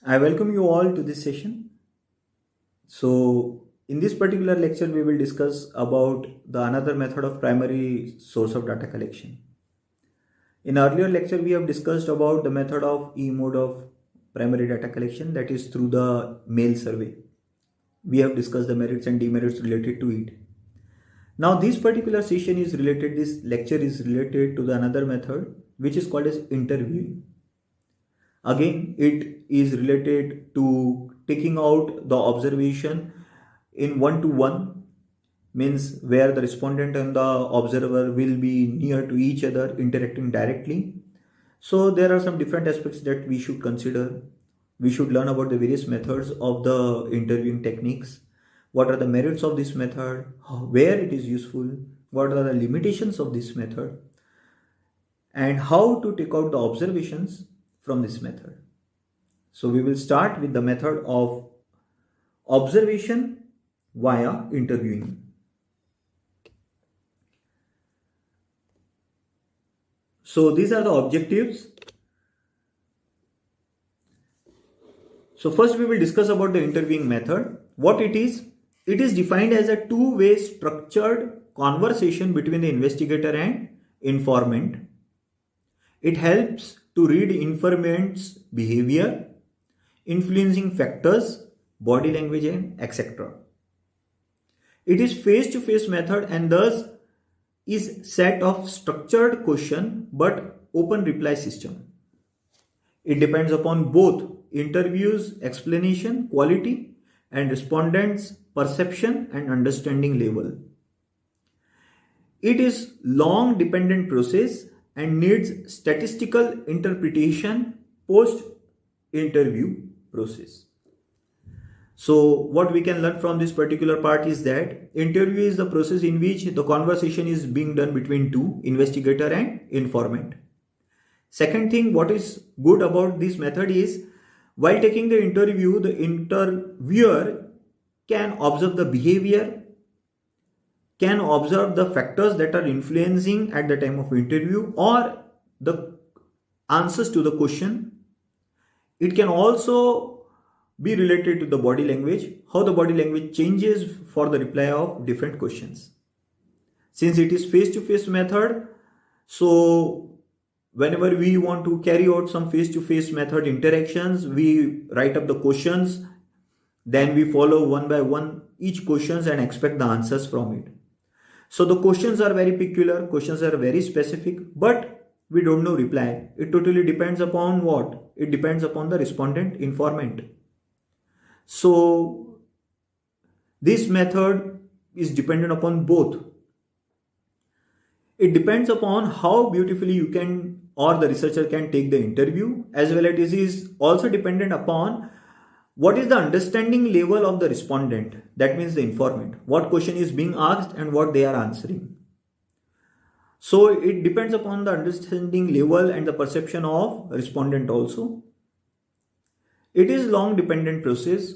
I welcome you all to this session. So, in this particular lecture, we will discuss about the another method of primary source of data collection. In earlier lecture, we have discussed about the method of E mode of primary data collection, that is through the mail survey. We have discussed the merits and demerits related to it. Now, this particular session is related, this lecture is related to the another method, which is called as interviewing. Again, it is related to taking out the observation in one-to-one, means where the respondent and the observer will be near to each other, interacting directly. So there are some different aspects that we should consider. We should learn about the various methods of the interviewing techniques. What are the merits of this method? Where it is useful? What are the limitations of this method? And how to take out the observations from this method. So we will start with the method of observation via interviewing. So these are the objectives. So first we will discuss about the interviewing method. What it is defined as a two-way structured conversation between the investigator and informant. It helps to read informant's behavior, influencing factors, body language, and etc. It is face-to-face method and thus is set of structured question but open reply system. It depends upon both interviews, explanation, quality, and respondents' perception and understanding level. It is long dependent process and needs statistical interpretation post-interview process. So what we can learn from this particular part is that interview is the process in which the conversation is being done between two, investigator and informant. Second thing, what is good about this method is while taking the interview, the interviewer can observe the behavior, can observe the factors that are influencing at the time of interview or the answers to the question. It can also be related to the body language, how the body language changes for the reply of different questions. Since it is face-to-face method, so whenever we want to carry out some face-to-face method interactions, we write up the questions, then we follow one by one each questions and expect the answers from it. So the questions are very peculiar, questions are very specific, but we don't know reply. It totally depends upon what? It depends upon the respondent, informant. So this method is dependent upon both. It depends upon how beautifully you can or the researcher can take the interview, as well as it is also dependent upon what is the understanding level of the respondent, that means the informant, what question is being asked and what they are answering. So it depends upon the understanding level and the perception of respondent also. It is long dependent process.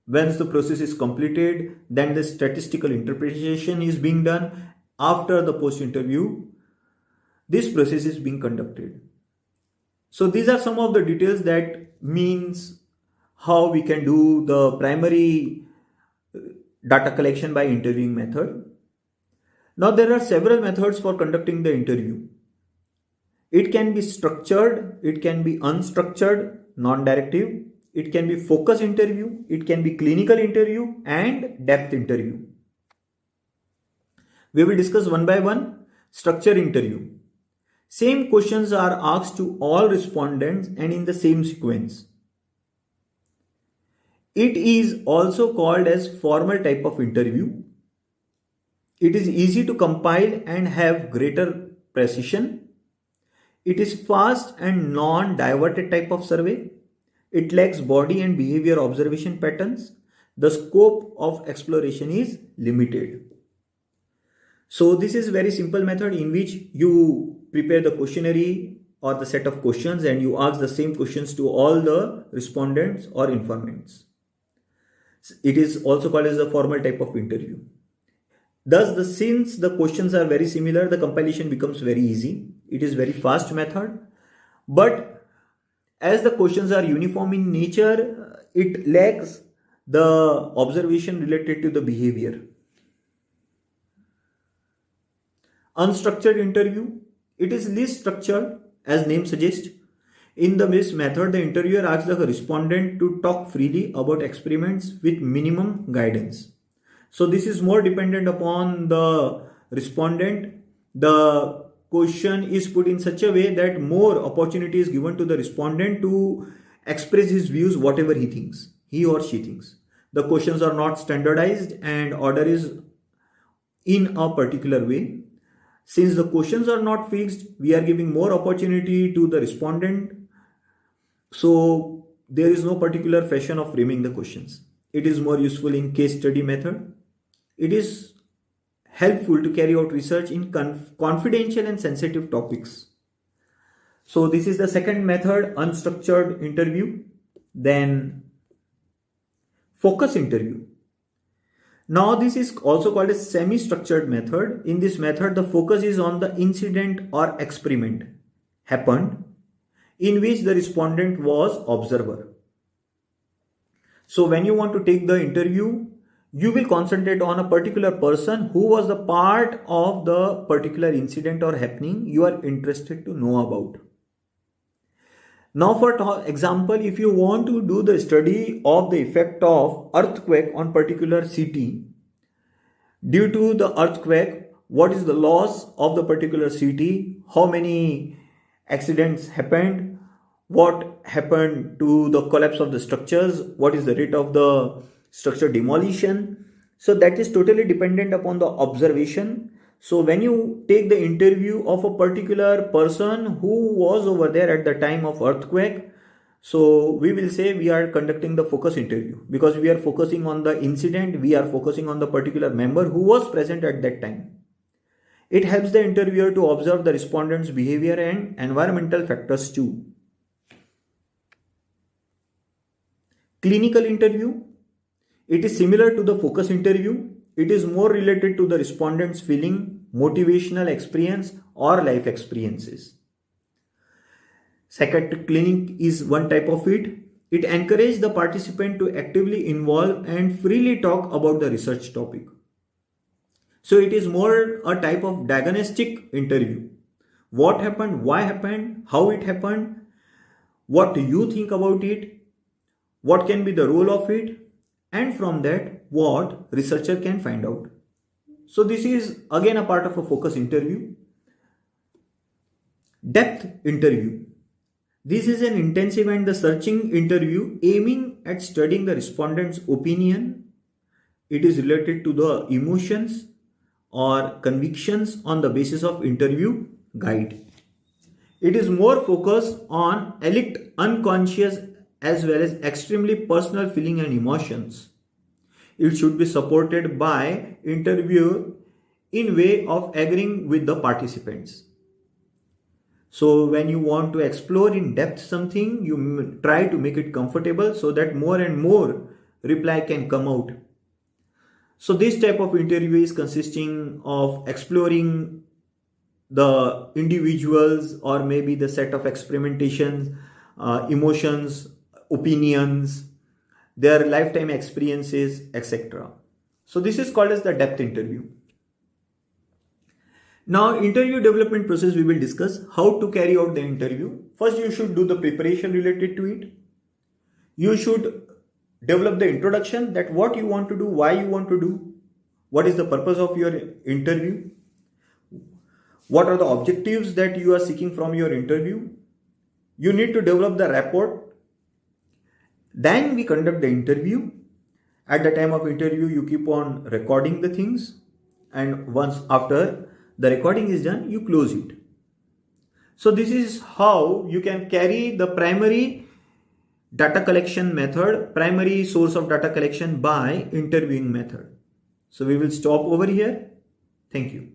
Once the process is completed, then the statistical interpretation is being done. After the post-interview, this process is being conducted. So these are some of the details that means how we can do the primary data collection by interviewing method. Now there are several methods for conducting the interview. It can be structured, it can be unstructured, non-directive, it can be focus interview, it can be clinical interview and depth interview. We will discuss one by one. Structure interview. Same questions are asked to all respondents and in the same sequence. It is also called as formal type of interview. It is easy to compile and have greater precision. It is fast and non-diverted type of survey. It lacks body and behavior observation patterns. The scope of exploration is limited. So this is very simple method in which you prepare the questionnaire or the set of questions and you ask the same questions to all the respondents or informants. It is also called as a formal type of interview. Thus, since the questions are very similar, the compilation becomes very easy. It is very fast method. But as the questions are uniform in nature, it lacks the observation related to the behavior. Unstructured interview, it is least structured, as name suggests. In this method, the interviewer asks the respondent to talk freely about experiments with minimum guidance. So this is more dependent upon the respondent. The question is put in such a way that more opportunity is given to the respondent to express his views, whatever he thinks, he or she thinks. The questions are not standardized and order is in a particular way. Since the questions are not fixed, we are giving more opportunity to the respondent. So there is no particular fashion of framing the questions. It is more useful in case study method. It is helpful to carry out research in confidential and sensitive topics. So this is the second method, unstructured interview. Then focus interview. Now this is also called a semi-structured method. In this method, the focus is on the incident or experiment happened in which the respondent was observer. So when you want to take the interview, you will concentrate on a particular person who was the part of the particular incident or happening you are interested to know about. Now for example, if you want to do the study of the effect of earthquake on particular city, due to the earthquake, what is the loss of the particular city, how many accidents happened, what happened to the collapse of the structures, what is the rate of the structure demolition. So that is totally dependent upon the observation. So when you take the interview of a particular person who was over there at the time of earthquake, so we will say we are conducting the focus interview because we are focusing on the incident, we are focusing on the particular member who was present at that time. It helps the interviewer to observe the respondent's behavior and environmental factors too. Clinical interview, it is similar to the focus interview. It is more related to the respondent's feeling, motivational experience or life experiences. Psychiatric clinic is one type of it. It encourages the participant to actively involve and freely talk about the research topic. So it is more a type of diagnostic interview. What happened, why happened, how it happened, what do you think about it, what can be the role of it, and from that what researcher can find out. So this is again a part of a focus interview. Depth interview. This is an intensive and the searching interview aiming at studying the respondent's opinion. It is related to the emotions or convictions on the basis of interview guide. It is more focused on elect unconscious as well as extremely personal feeling and emotions. It should be supported by interviewer in way of agreeing with the participants. So when you want to explore in depth something, you try to make it comfortable so that more and more reply can come out. So this type of interview is consisting of exploring the individuals or maybe the set of experimentations, emotions, opinions, their lifetime experiences, etc. So this is called as the depth interview. Now interview development process we will discuss how to carry out the interview. First you should do the preparation related to it. You should develop the introduction, that what you want to do, why you want to do, what is the purpose of your interview, what are the objectives that you are seeking from your interview. You need to develop the rapport. Then we conduct the interview. At the time of interview, you keep on recording the things, and once after the recording is done, you close it. So this is how you can carry the primary data collection method, primary source of data collection by interviewing method. So we will stop over here. Thank you.